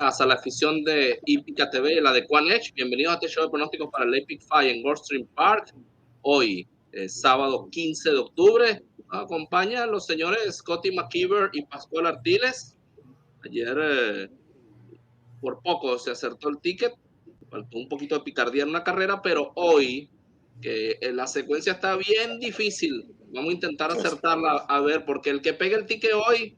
A la afición de Hípica TV y la de EQUINEDGE. Bienvenidos a este show de pronósticos para el Epic Five en Gulfstream Park. Hoy, sábado 15 de octubre, nos acompañan los señores Scotty McKeever y Pascual Artiles. Ayer, por poco, se acertó el ticket. Faltó un poquito de picardía en una carrera, pero hoy, que la secuencia está bien difícil, vamos a intentar acertarla a ver, porque el que pegue el ticket hoy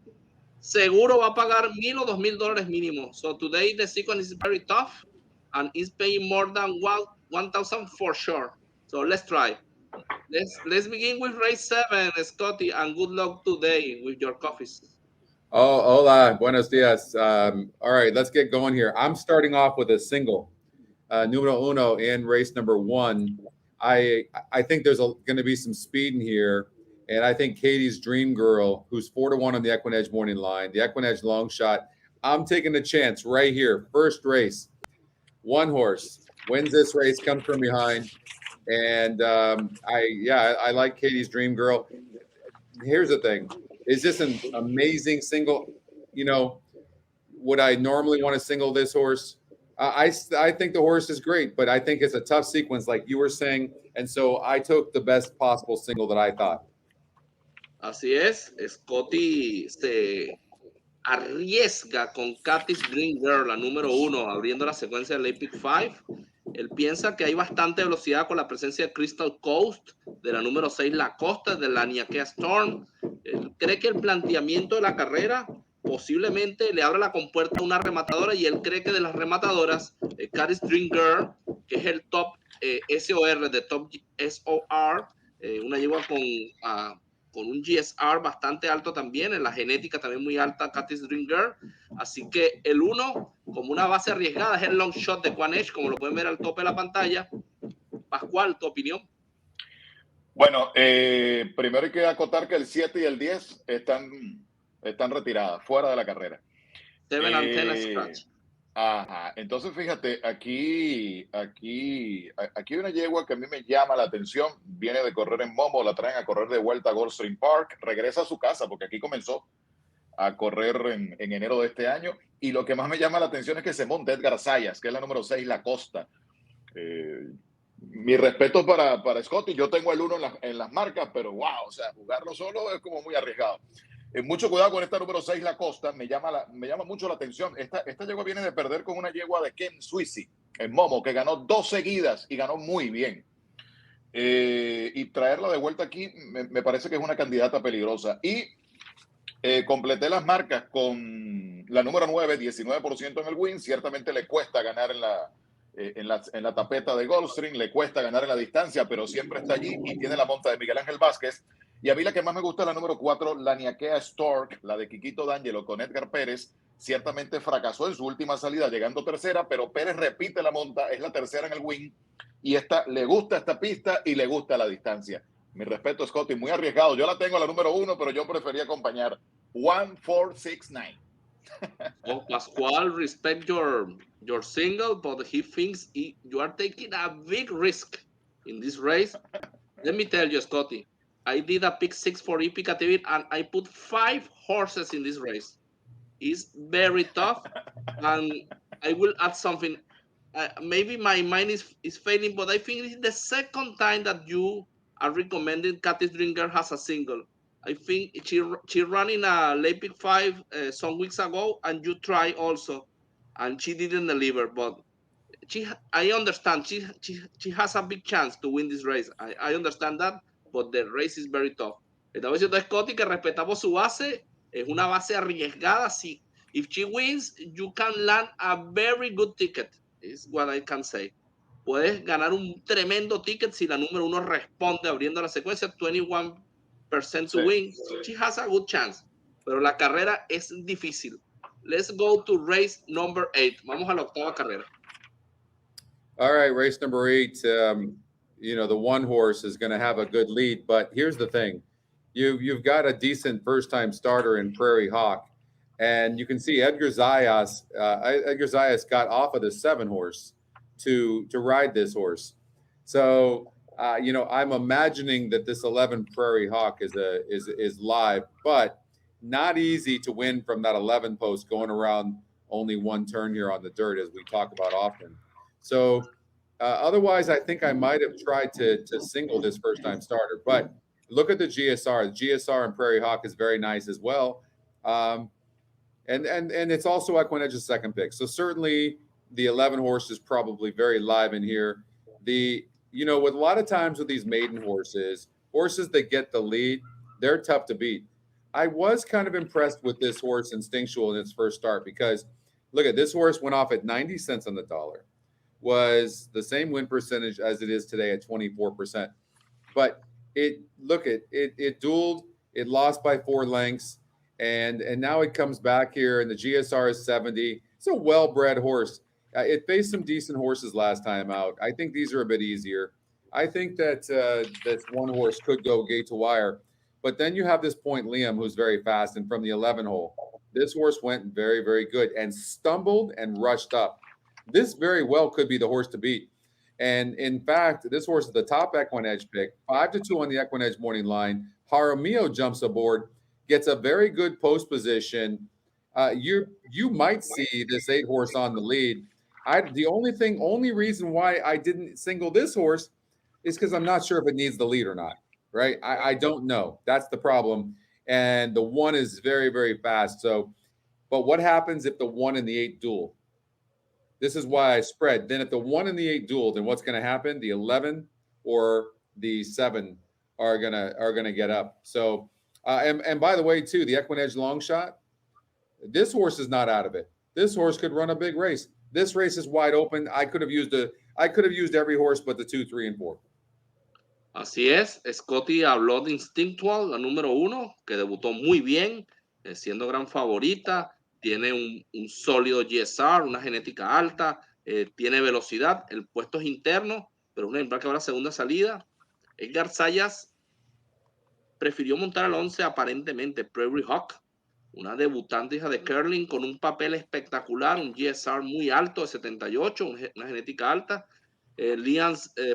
seguro va a pagar $1,000 o $2,000 mínimo. So today the sequence is very tough and is paying more than 1,000 for sure. So let's try. Let's begin with race 7, Scotty, and good luck today with your coffees. Oh, hola, buenos dias. All right, let's get going here. I'm starting off with a single, numero uno in race number one. I think there's going to be some speed in here, and I think Katie's Dream Girl, who's 4-1 on the EQUINEDGE morning line, the EQUINEDGE long shot. I'm taking a chance right here. First race, one horse wins this race, comes from behind, and I like Katie's Dream Girl. Here's the thing. Is this an amazing single? You know, would I normally want to single this horse? I think the horse is great, but I think it's a tough sequence, like you were saying. And so I took the best possible single that I thought. Así es, Scotty se arriesga con Cathy's Dream Girl, la número uno, abriendo la secuencia del Epic Five. Él piensa que hay bastante velocidad con la presencia de Crystal Coast, de la número 6 La Costa, de la Niakea Storm. Él cree que el planteamiento de la carrera posiblemente le abre la compuerta a una rematadora, y él cree que de las rematadoras, Cathy's Dream Girl, que es el top SOR, de top SOR, una yegua con un GSR bastante alto también, en la genética también muy alta, Cathy's Dream Girl. Así que el 1, como una base arriesgada, es el long shot de EQUINEDGE, como lo pueden ver al tope de la pantalla. Pascual, ¿tu opinión? Bueno, primero hay que acotar que el 7 y el 10 están retiradas, fuera de la carrera. 7 and 10 scratch. Ajá, entonces fíjate, aquí hay una yegua que a mí me llama la atención. Viene de correr en Momo, la traen a correr de vuelta a Gulfstream Park, regresa a su casa porque aquí comenzó a correr en enero de este año, y lo que más me llama la atención es que se monta Edgar Zayas, que es la número 6 La Costa. Mi respeto para Scotty. Yo tengo el 1 en las marcas, pero wow, o sea, jugarlo solo es como muy arriesgado. Mucho cuidado con esta número 6 La Costa, me llama mucho la atención. Esta yegua viene de perder con una yegua de Ken Sweezy en Momo, que ganó 2 seguidas y ganó muy bien. Y traerla de vuelta aquí me parece que es una candidata peligrosa. Y completé las marcas con la número 9, 19% en el win. Ciertamente le cuesta ganar en la tapeta de Gulfstream, le cuesta ganar en la distancia, pero siempre está allí y tiene la monta de Miguel Ángel Vázquez. Y a mí la que más me gusta es la número 4, la Niakea Stork, la de Quiquito D'Angelo con Edgar Pérez. Ciertamente fracasó en su última salida, llegando tercera, pero Pérez repite la monta, es la tercera en el win, y le gusta esta pista y le gusta la distancia. Mi respeto, Scotty, muy arriesgado. Yo la tengo a la número 1, pero yo prefería acompañar 1469. Oh, Pascual, respect your single, but he thinks you are taking a big risk in this race. Let me tell you, Scotty, I did a pick 6 for Hípica TV, and I put 5 horses in this race. It's very tough, and I will add something. Maybe my mind is failing, but I think it's the second time that you are recommending Cathy's Dream Girl has a single. I think she ran in a late pick 5 some weeks ago, and you try also, and she didn't deliver. But I understand she has a big chance to win this race. I understand that, but the race is very tough. Estaba diciendo a Scotty que respetamos su base. Es una base arriesgada. Si if she wins, you can land a very good ticket. Is what I can say. Puedes ganar un tremendo ticket si la número 1 responde abriendo la secuencia. 21% to win. She has a good chance. Pero la carrera es difícil. Let's go to race number 8. Vamos a la octava carrera. All right, race number 8. The one horse is going to have a good lead, but here's the thing: you've got a decent first-time starter in Prairie Hawk, and you can see Edgar Zayas. Edgar Zayas got off of the 7 horse to ride this horse. So I'm imagining that this 11 Prairie Hawk is live, but not easy to win from that 11 post going around only one turn here on the dirt, as we talk about often. So otherwise, I think I might have tried to single this first time starter. But look at the GSR. The GSR and Prairie Hawk is very nice as well. And it's also EQUINEDGE's second pick. So certainly the 11 horse is probably very live in here. With a lot of times with these maiden horses that get the lead, they're tough to beat. I was kind of impressed with this horse Instinctual in its first start because look at this horse went off at 90 cents on the dollar, was the same win percentage as it is today at 24%. But it dueled, it lost by 4 lengths. And now it comes back here, and the GSR is 70. It's a well-bred horse. It faced some decent horses last time out. I think these are a bit easier. I think that this one horse could go gate to wire. But then you have this Point Liam, who's very fast, and from the 11 hole, this horse went very, very good and stumbled and rushed up. This very well could be the horse to beat. And in fact, this horse is the top EQUINEDGE pick, 5-2 on the EQUINEDGE morning line. Jaramillo jumps aboard, gets a very good post position. You might see this 8 horse on the lead. The only reason why I didn't single this horse is because I'm not sure if it needs the lead or not. Right? I don't know. That's the problem. And the 1 is very, very fast. So, but what happens if the 1 and the 8 duel? This is why I spread. Then if the 1 and the 8 duel, then what's going to happen? The 11 or the 7 are gonna get up. So, and by the way, too, the EQUINEDGE long shot. This horse is not out of it. This horse could run a big race. This race is wide open. I could have used every horse but the 2, 3, and 4. Así es, Scotty habló de Instinctual, la número 1, que debutó muy bien, siendo gran favorita, tiene un sólido GSR, una genética alta, tiene velocidad, el puesto es interno, pero una que ahora segunda salida. Edgar Sayas prefirió montar al 11 aparentemente, Prairie Hawk, una debutante hija de curling con un papel espectacular, un GSR muy alto de 78, una genética alta.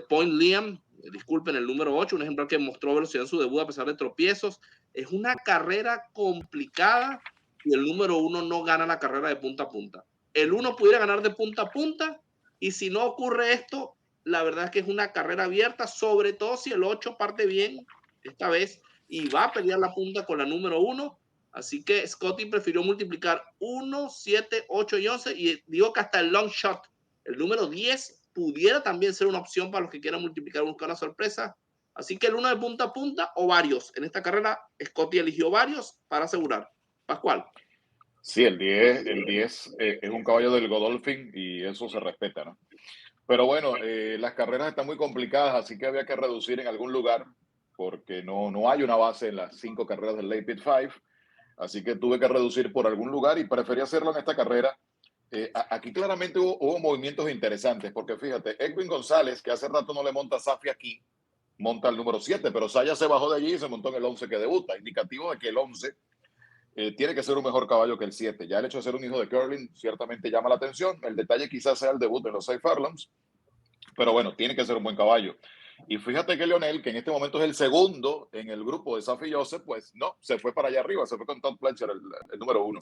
Point Liam, disculpen, el número 8, un ejemplar que mostró velocidad en su debut a pesar de tropiezos. Es una carrera complicada y el número 1 no gana la carrera de punta a punta. El 1 pudiera ganar de punta a punta y si no ocurre esto, la verdad es que es una carrera abierta, sobre todo si el 8 parte bien esta vez y va a pelear la punta con la número 1. Así que Scotty prefirió multiplicar 1, 7, 8 y 11 y digo que hasta el long shot, el número 10, pudiera también ser una opción para los que quieran multiplicar o buscar una sorpresa. Así que el 1 de punta a punta o varios. En esta carrera, Scotty eligió varios para asegurar. Pascual. Sí, el 10 es un caballo del Godolphin y eso se respeta, ¿no? Pero bueno, las carreras están muy complicadas, así que había que reducir en algún lugar porque no hay una base en las 5 carreras del Late Pit 5. Así que tuve que reducir por algún lugar y preferí hacerlo en esta carrera. Aquí claramente hubo movimientos interesantes, porque fíjate, Edwin González, que hace rato no le monta Safi aquí, monta el número 7, pero Saya se bajó de allí y se montó en el 11 que debuta, indicativo de que el 11 tiene que ser un mejor caballo que el 7. Ya el hecho de ser un hijo de curling ciertamente llama la atención. El detalle quizás sea el debut en los 6 Furlongs, pero bueno, tiene que ser un buen caballo. Y fíjate que Leonel, que en este momento es el segundo en el grupo de Safi Joseph, pues no, se fue para allá arriba, se fue con Todd Pletcher, el número 1.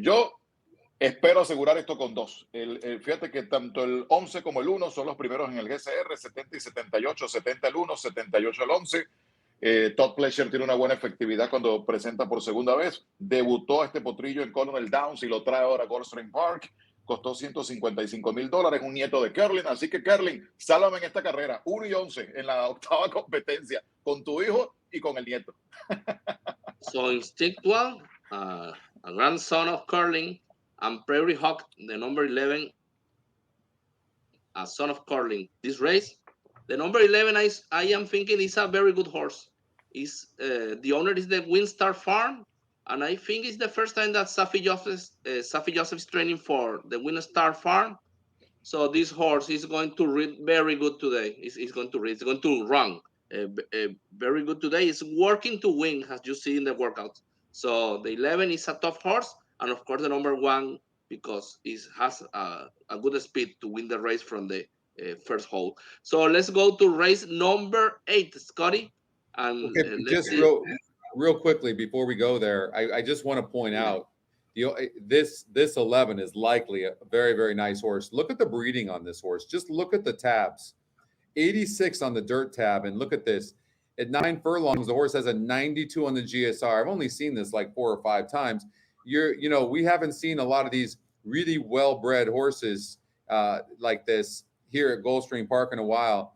Yo espero asegurar esto con 2. Fíjate que tanto el 11 como el 1 son los primeros en el GCR, 70 y 78, 70 el 1, 78 el 11. Todd Pletcher tiene una buena efectividad cuando presenta por segunda vez. Debutó este potrillo en Colonel Downs y lo trae ahora a Gulfstream Park. Costó $155,000, un nieto de curling. Así que curling, sálvame en esta carrera. 1 y 11 en la octava competencia con tu hijo y con el nieto. So Instinctual, a grandson of curling, and Prairie Hawk, the number 11, a son of curling. This race, the number 11, I am thinking is a very good horse. The owner is the Windstar Farm, and I think it's the first time that Safi Joseph is training for the Windstar Farm. So this horse is going to read very good today. It's going to run very good today. It's working to win, as you see in the workout. So the 11 is a tough horse, and of course the number 1 because it has a good speed to win the race from the first hole. So let's go to race number 8, Scotty. And okay, just real quickly before we go there, I just want to point out This 11 is likely a very, very nice horse. Look at the breeding on this horse. Just look at the tabs. 86 on the dirt tab, and look at this. At 9 furlongs, the horse has a 92 on the GSR. I've only seen this like 4 or 5 times. We haven't seen a lot of these really well-bred horses like this here at Gulfstream Park in a while.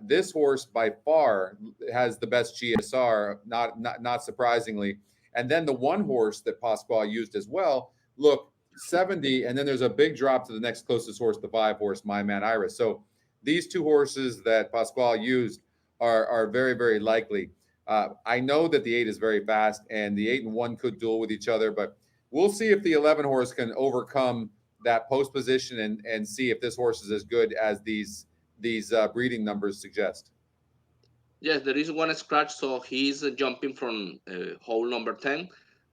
This horse by far has the best GSR, not surprisingly. And then the one horse that Pasquale used as well, look, 70, and then there's a big drop to the next closest horse, the 5 horse, My Man Iris. So these 2 horses that Pasquale used are very, very likely. I know that the 8 is very fast, and the 8 and 1 could duel with each other, but we'll see if the 11 horse can overcome that post position and see if this horse is as good as these breeding numbers suggest. Yes, there is one scratch, so he's jumping from hole number 10.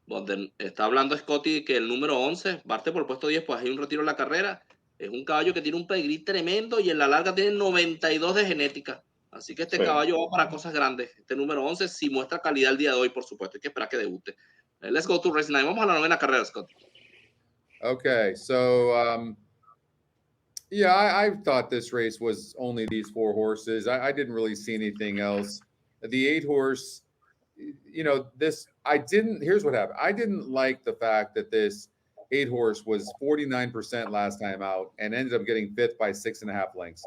But then está hablando Scotty que el número 11 parte por el puesto 10, pues hay un retiro en la carrera. Es un caballo que tiene un pedigrí tremendo y en la larga tiene 92 de genética. Así que este caballo va para cosas grandes. Este número 11 sí muestra calidad el día de hoy, por supuesto. Hay que esperar que debute. Let's go to race 9. Vamos a la novena carrera, Scott. Okay, so yeah, I thought this race was only these 4 horses. I didn't really see anything else. The 8 horse, here's what happened. I didn't like the fact that this 8 horse was 49% last time out and ended up getting 5th by 6.5 lengths.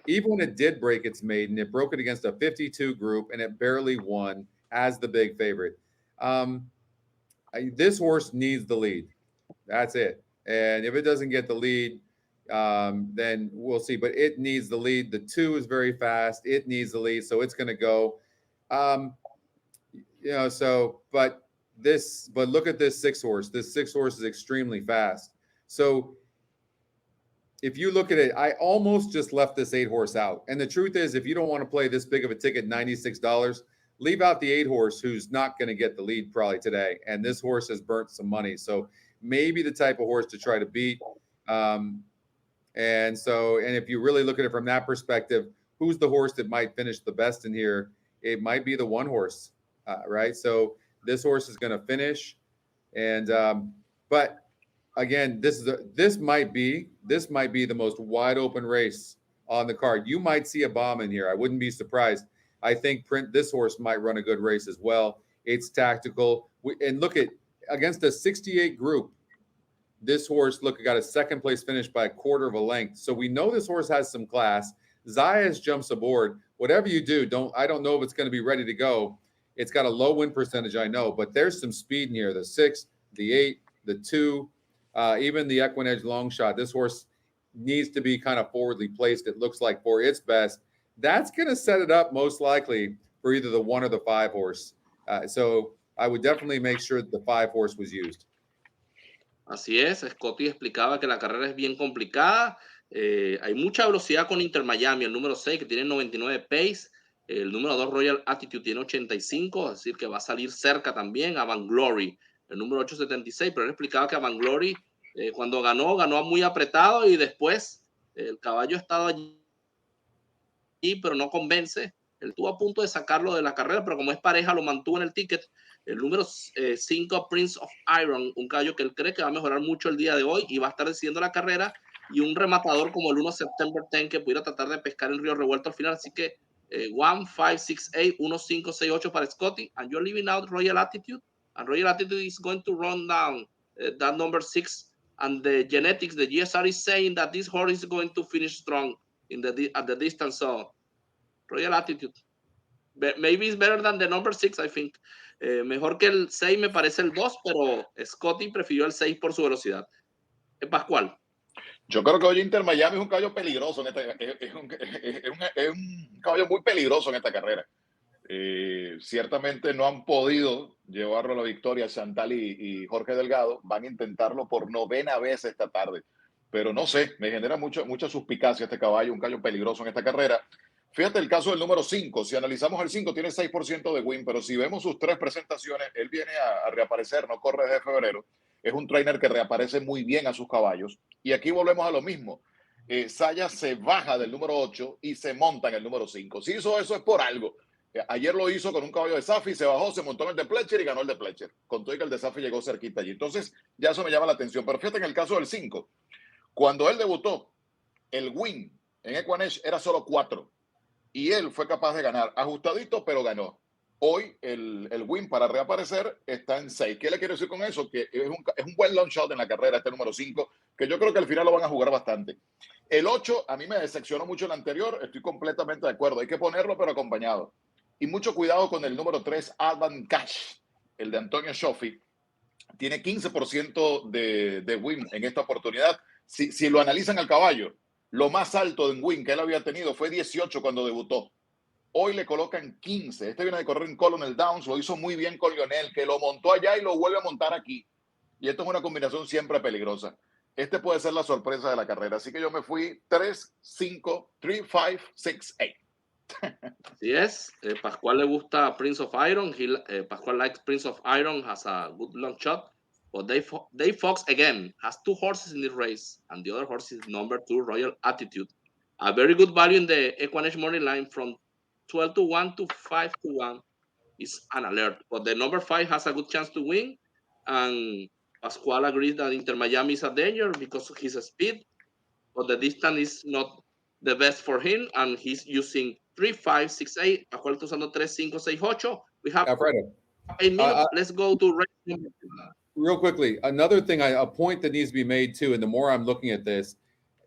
Even when it did break its maiden, it broke it against a 52 group and it barely won as the big favorite. This horse needs the lead. That's it. And if it doesn't get the lead, then we'll see. But it needs the lead. The 2 is very fast. It needs the lead, so it's going to go. But look at this 6 horse. This 6 horse is extremely fast. So if you look at it, I almost just left this 8 horse out. And the truth is, if you don't want to play this big of a ticket, $96, leave out the 8 horse who's not going to get the lead probably today. And this horse has burnt some money. So maybe the type of horse to try to beat. And if you really look at it from that perspective, who's the horse that might finish the best in here? It might be the 1 horse, right? So this horse is going to finish. And, but again, this might be the most wide open race on the card. You might see a bomb in here. I wouldn't be surprised. I think this horse might run a good race as well. It's tactical. And look at, against a 68 group, this horse, got a 2nd place finish by a 1/4 of a length. So we know this horse has some class. Zayas jumps aboard. Whatever you do, I don't know if it's going to be ready to go. It's got a low win percentage, I know, but there's some speed in here. The 6, the 8, the 2, even the EQUINEDGE long shot. This horse needs to be kind of forwardly placed, it looks like, for its best. That's going to set it up most likely for either the 1 or the 5 horse. So I would definitely make sure that the 5 horse was used. Así es, Scotty explicaba que la carrera es bien complicada. Hay mucha velocidad con Inter Miami, el número 6 que tiene 99 pace. El número 2 Royal Attitude tiene 85, es decir que va a salir cerca también a Vanglory, el número 8 76, pero él explicaba que a Vanglory cuando ganó muy apretado y después el caballo ha estado allí, pero no convence. Él estuvo a punto de sacarlo de la carrera, pero como es pareja lo mantuvo en el ticket. El número 5 Prince of Iron, un caballo que él cree que va a mejorar mucho el día de hoy y va a estar decidiendo la carrera, y un rematador como el 1 September 10 que pudiera tratar de pescar en Río Revuelto al final. Así que 1, 5, 6, 8, 1, 5, 6, 8 para Scotty, and you're leaving out Royal Attitude, and Royal Attitude is going to run down that number 6, and the genetics, the GSR is saying that this horse is going to finish strong at the distance. So Royal Attitude, maybe it's better than the number 6, I think. Mejor que el 6 me parece el 2, pero Scotty prefirió el 6 por su velocidad. Pascual. Yo creo que hoy Inter Miami es un caballo peligroso. Es un caballo muy peligroso en esta carrera. Ciertamente no han podido llevarlo a la victoria Chantal y Jorge Delgado. Van a intentarlo por 9ª vez esta tarde. Pero no sé, me genera mucha suspicacia este caballo, un caballo peligroso en esta carrera. Fíjate el caso del número 5. Si analizamos el 5, tiene 6% de win, pero si vemos sus 3 presentaciones, él viene a reaparecer, no corre desde febrero. Es un trainer que reaparece muy bien a sus caballos. Y aquí volvemos a lo mismo. Saya se baja del número 8 y se monta en el número 5. Si hizo eso es por algo. Ayer lo hizo con un caballo de Safi, se bajó, se montó en el de Pletcher y ganó el de Pletcher. Con todo y que el de Safi llegó cerquita allí. Entonces, ya eso me llama la atención. Pero fíjate, en el caso del 5, cuando él debutó, el win en EQUINEDGE era solo 4. Y él fue capaz de ganar. Ajustadito, pero ganó. Hoy el win para reaparecer está en 6. ¿Qué le quiero decir con eso? Que es un buen long shot en la carrera, este número 5, que yo creo que al final lo van a jugar bastante. El 8, a mí me decepcionó mucho el anterior. Estoy completamente de acuerdo. Hay que ponerlo, pero acompañado. Y mucho cuidado con el número 3, Alban Cash, el de Antonio Schoffi. Tiene 15% de win en esta oportunidad. Si lo analizan al caballo, lo más alto en win que él había tenido fue 18 cuando debutó. Hoy le colocan 15. Este viene de correr en Colonel Downs, lo hizo muy bien con Lionel, que lo montó allá y lo vuelve a montar aquí. Y esto es una combinación siempre peligrosa. Este puede ser la sorpresa de la carrera. Así que yo me fui 3, 5, 3, 5, 6, 8. Así es. Pascual le gusta Prince of Iron. Pascual likes Prince of Iron, has a good long shot. But Dave Fox, again, has 2 horses in this race. And the other horse is number 2, Royal Attitude. A very good value in the EQUINEDGE money line from 12 to 1 to 5 to 1 is an alert. But the number 5 has a good chance to win. And Pascual agrees that Inter Miami is a danger because of his speed. But the distance is not the best for him. And he's using 3, 5, 6, 8. Pascual está usando 3, 5, 6, 8. We have Alfredo, 8 minutes. Let's go to race. real quickly, another thing, a point that needs to be made too, and the more I'm looking at this,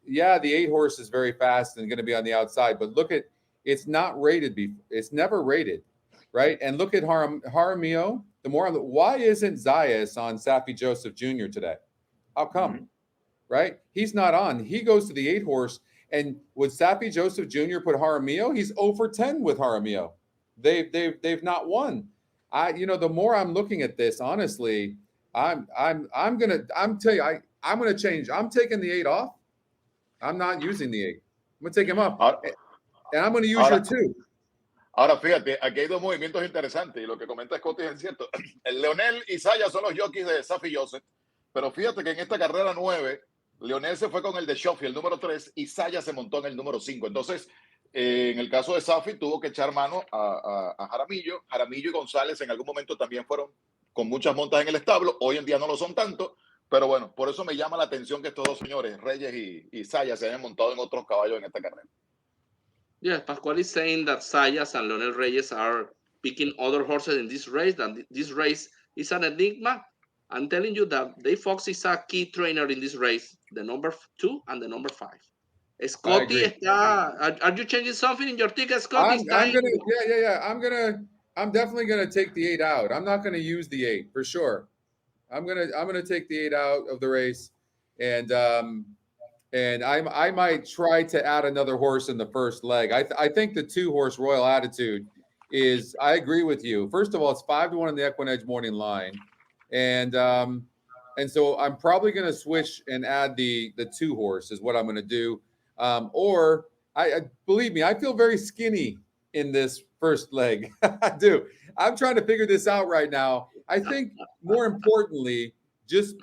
yeah, the 8 horse is very fast and going to be on the outside, but look at, it's not rated. It's never rated, right? And look at Jaramillo. The more why isn't Zayas on Safi Joseph Jr. today? How come? Mm-hmm. Right? He's not on. He goes to the 8 horse, and would Safi Joseph Jr. put Jaramillo? He's 0 for 10 with Jaramillo. They've not won. The more I'm looking at this, honestly, I'm gonna change. I'm taking the 8 off. I'm not using the 8. I'm gonna take him up, and I'm gonna use your 2. Ahora, fíjate, aquí hay 2 movimientos interesantes y lo que comenta Scotty es cierto. El Leonel y Saya son los jockeys de Safi Joseph, pero fíjate que en esta carrera 9, Leonel se fue con el de Schoffi, el número 3, y Saya se montó en el número 5. Entonces, en el caso de Safi, tuvo que echar mano a Jaramillo. Jaramillo y González en algún momento también fueron con muchas montas en el establo. Hoy en día no lo son tanto, pero bueno, por eso me llama la atención que estos 2 señores, Reyes y Saya, se hayan montado en otros caballos en esta carrera. Yes, Pascual is saying that Sayas and Leonel Reyes are picking other horses in this race, that this race is an enigma. I'm telling you that Dave Fox is a key trainer in this race, the number 2 and the number 5. Scotty, are you changing something in your ticket, Scotty? I'm definitely gonna take the 8 out. I'm not gonna use the 8 for sure. I'm gonna take the 8 out of the race, and I might try to add another horse in the first leg. I think the 2 horse Royal Attitude is. I agree with you. First of all, it's 5 to 1 in the EQUINEDGE morning line, and so I'm probably going to switch and add the 2 horse is what I'm going to do. Or I believe me, I feel very skinny in this first leg. I do. I'm trying to figure this out right now. I think more importantly, just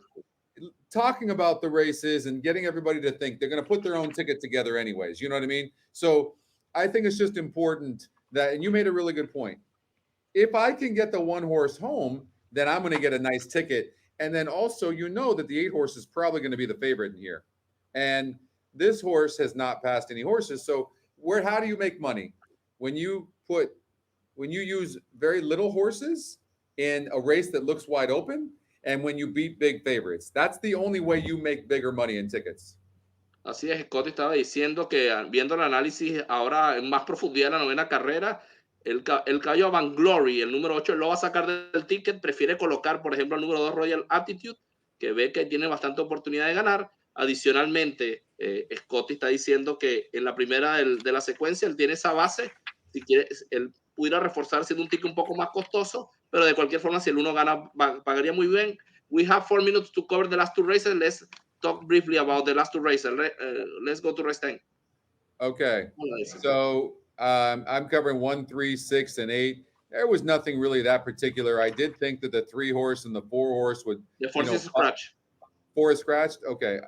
talking about the races and getting everybody to think they're going to put their own ticket together anyways. You know what I mean? So I think it's just important that, and you made a really good point. If I can get the 1 horse home, then I'm going to get a nice ticket. And then also, that the 8 horse is probably going to be the favorite in here. And this horse has not passed any horses. So how do you make money? When you use very little horses in a race that looks wide open, and when you beat big favorites. That's the only way you make bigger money in tickets. Así es, Scott estaba diciendo que viendo el análisis ahora en más profundidad de la 9ª carrera, el caballo Vanglory, el número 8, lo va a sacar del ticket, prefiere colocar, por ejemplo, el número 2 Royal Attitude, que ve que tiene bastante oportunidad de ganar. Adicionalmente, Scott está diciendo que en la primera de la secuencia él tiene esa base, si quiere, él pudiera reforzar siendo un ticket un poco más costoso, pero de cualquier forma, si el uno gana, pagaría muy bien. We have 4 minutes to cover the last 2 races. Let's talk briefly about the last 2 races. Let's go to race 10. Okay. So I'm covering 1, 3, 6, and 8. There was nothing really that particular. I did think that the 3 horse and the 4 horse would. The 4 is scratched. 4 is scratched? Okay.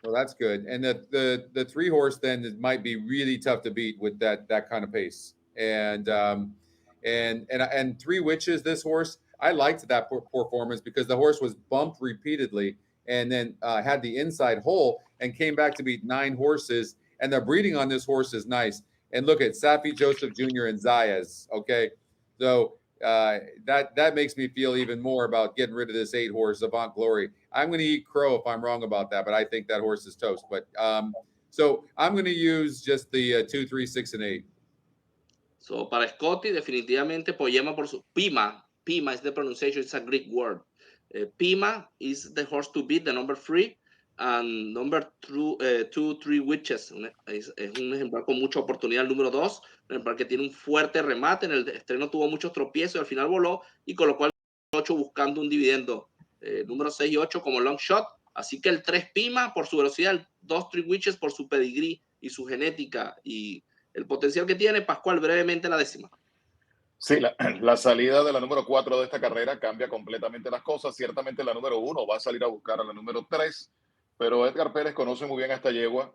Well, that's good. And the 3 horse then might be really tough to beat with that kind of pace. And And Three Witches, this horse, I liked that performance because the horse was bumped repeatedly and then had the inside hole and came back to beat 9 horses. And the breeding on this horse is nice. And look at Safi Joseph Jr. and Zayas. Okay, so that makes me feel even more about getting rid of this 8 horse Avant Glory. I'm going to eat crow if I'm wrong about that, but I think that horse is toast. But so I'm going to use just the 2, 3, 6, and 8. So para Scotty, definitivamente Poema por su Pima. Pima is the pronunciation, it's a Greek word. Pima is the horse to beat, the number 3. And number 2, 3 Witches. Es un ejemplar con mucha oportunidad. El número 2, un ejemplar que tiene un fuerte remate. En el estreno tuvo muchos tropiezos y al final voló y colocó al 8 buscando un dividendo. Número 6 y 8 como long shot. Así que el 3 Pima por su velocidad, el 2 3 Witches por su pedigrí y su genética y el potencial que tiene. Pascual, brevemente la décima. Sí, la salida de la número 4 de esta carrera cambia completamente las cosas. Ciertamente la número 1 va a salir a buscar a la número 3, pero Edgar Pérez conoce muy bien a esta yegua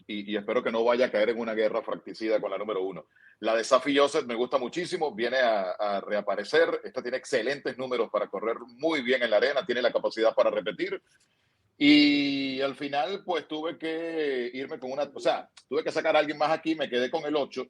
y espero que no vaya a caer en una guerra fratricida con la número 1. La de Safi Joseph me gusta muchísimo, viene a reaparecer. Esta tiene excelentes números para correr muy bien en la arena, tiene la capacidad para repetir. Y al final, pues tuve que irme con tuve que sacar a alguien más aquí, me quedé con el 8.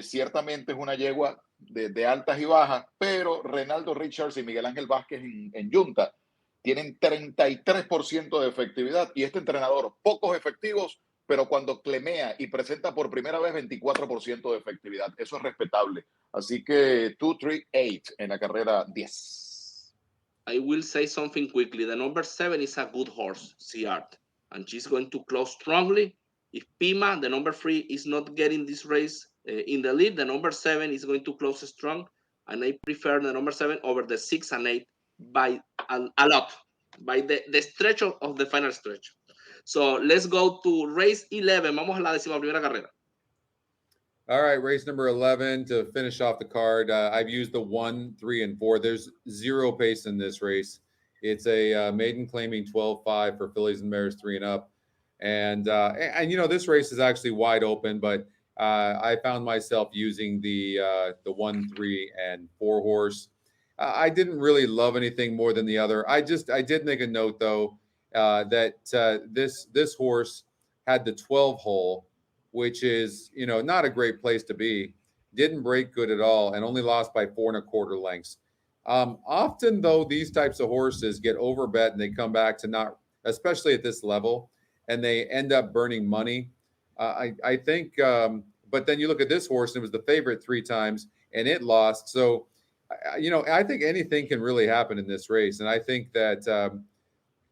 Ciertamente es una yegua de altas y bajas, pero Reinaldo Richards y Miguel Ángel Vázquez en Junta tienen 33% de efectividad y este entrenador, pocos efectivos, pero cuando clemea y presenta por primera vez 24% de efectividad. Eso es respetable. Así que 2, 3, 8 en la carrera 10. I will say something quickly. The number 7 is a good horse, Seart, and she's going to close strongly. If Pima, the number 3, is not getting this race in the lead, the number 7 is going to close strong, and I prefer the number 7 over the 6 and 8 by a lot, by the stretch of the final stretch. So let's go to race 11. Vamos a la 11ª carrera. All right, race number 11 to finish off the card. I've used the 1, 3, and 4. There's 0 pace in this race. It's a maiden claiming 12-5 for fillies and mares 3 and up. And you know, this race is actually wide open, but I found myself using the 1, 3, and 4 horse. I didn't really love anything more than the other. I did make a note though that this horse had the 12 hole, which is, you know, not a great place to be. Didn't break good at all, and only lost by 4 1/4 lengths. Often though, these types of horses get overbet and they come back to not, especially at this level, and they end up burning money. I think, but then you look at this horse, and it was the favorite 3 times, and it lost. So, you know, I think anything can really happen in this race, and I think that,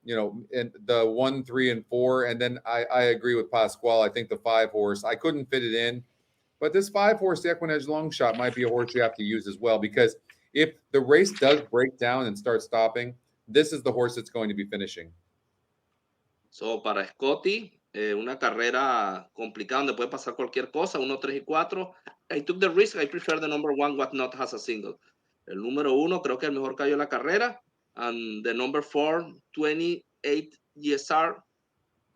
you know, in the 1, 3, and 4, and then I agree with Pasquale. I think the 5 horse, I couldn't fit it in, but this 5 horse, the EQUINEDGE long shot, might be a horse you have to use as well, because if the race does break down and start stopping, this is the horse that's going to be finishing. So, para Scotty, una carrera complicada donde puede pasar cualquier cosa, 1, 3 y 4. I took the risk. I prefer the number 1, what not has a single. El número 1 creo que el mejor cayó en la carrera. And the number 4, 28 GSR,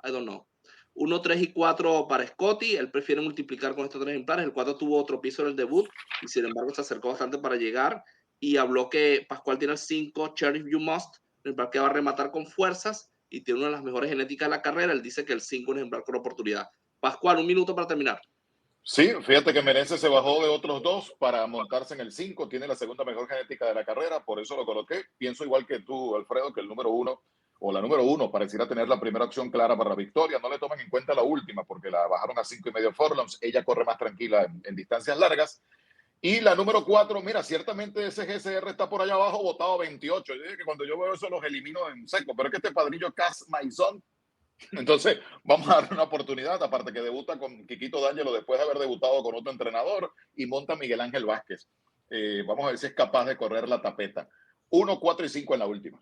I don't know. 1, 3 y 4 para Scotty. Él prefiere multiplicar con estos 3 ejemplares. El 4 tuvo otro piso en el debut y sin embargo se acercó bastante para llegar. Y habló que Pascual tiene el 5, Sheriff You Must, el ejemplar que va a rematar con fuerzas y tiene una de las mejores genéticas de la carrera. Él dice que el 5 es un ejemplar con oportunidad. Pascual, 1 minuto para terminar. Sí, fíjate que Meneses se bajó de otros 2 para montarse en el 5. Tiene la segunda mejor genética de la carrera, por eso lo coloqué. Pienso igual que tú, Alfredo, que el número 1 o la número 1 pareciera tener la primera opción clara para la victoria. No le tomen en cuenta la última porque la bajaron a 5,5 furlongs. Ella corre más tranquila en distancias largas. Y la número 4, mira, ciertamente ese GCR está por allá abajo, votado a 28. Yo dije que cuando yo veo eso los elimino en seco, pero es que este padrillo Cas Maison, entonces vamos a darle una oportunidad, aparte que debuta con Quiquito D'Angelo después de haber debutado con otro entrenador y monta Miguel Ángel Vázquez. Vamos a ver si es capaz de correr la tapeta. 1, 4 y 5 en la última.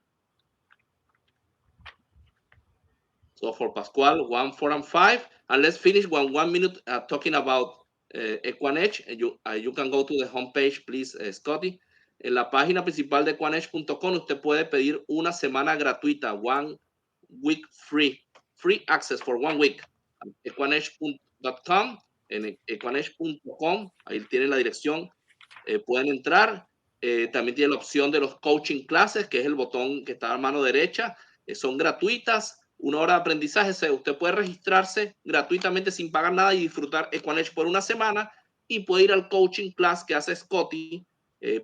So for Pascual, 1, 4, and 5. And let's finish 1 minute talking about EQUINEDGE. You can go to the homepage, please, Scotty. En la página principal de EQUINEDGE.com usted puede pedir una semana gratuita, 1 week free access for 1 week. EQUINEDGE.com, en EQUINEDGE.com, ahí tiene la dirección. pueden entrar. También tiene la opción de los coaching classes, que es el botón que está a mano derecha. Son gratuitas, 1 hora de aprendizaje. Usted puede registrarse gratuitamente sin pagar nada y disfrutar EQUINEDGE por una semana, y puede ir al coaching class que hace Scotty.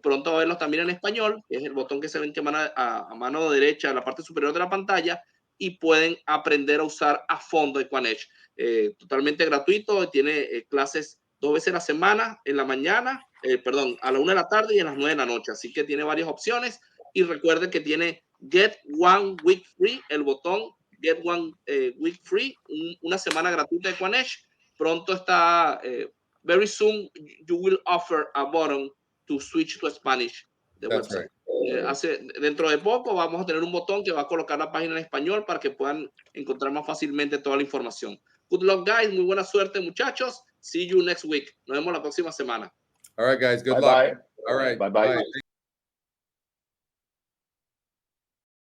Pronto va a verlos también en español, que es el botón que se ven que a mano derecha, en la parte superior de la pantalla, y pueden aprender a usar a fondo EQUINEDGE. Totalmente gratuito, tiene clases 2 veces a la semana, en la mañana, a la 1 de la tarde y en las 9 de la noche. Así que tiene varias opciones. Y recuerden que tiene Get One Week Free, el botón Get One Week Free, una semana gratuita de EQUINEDGE. Pronto está, very soon you will offer a button to switch to Spanish, the That's website. right. Dentro de poco vamos a tener un botón que va a colocar la página en español para que puedan encontrar más fácilmente toda la información. Good luck, guys. Muy buena suerte, muchachos. See you next week. Nos vemos la próxima semana. All right, guys. Good Bye luck. bye. All right. Bye bye. Bye.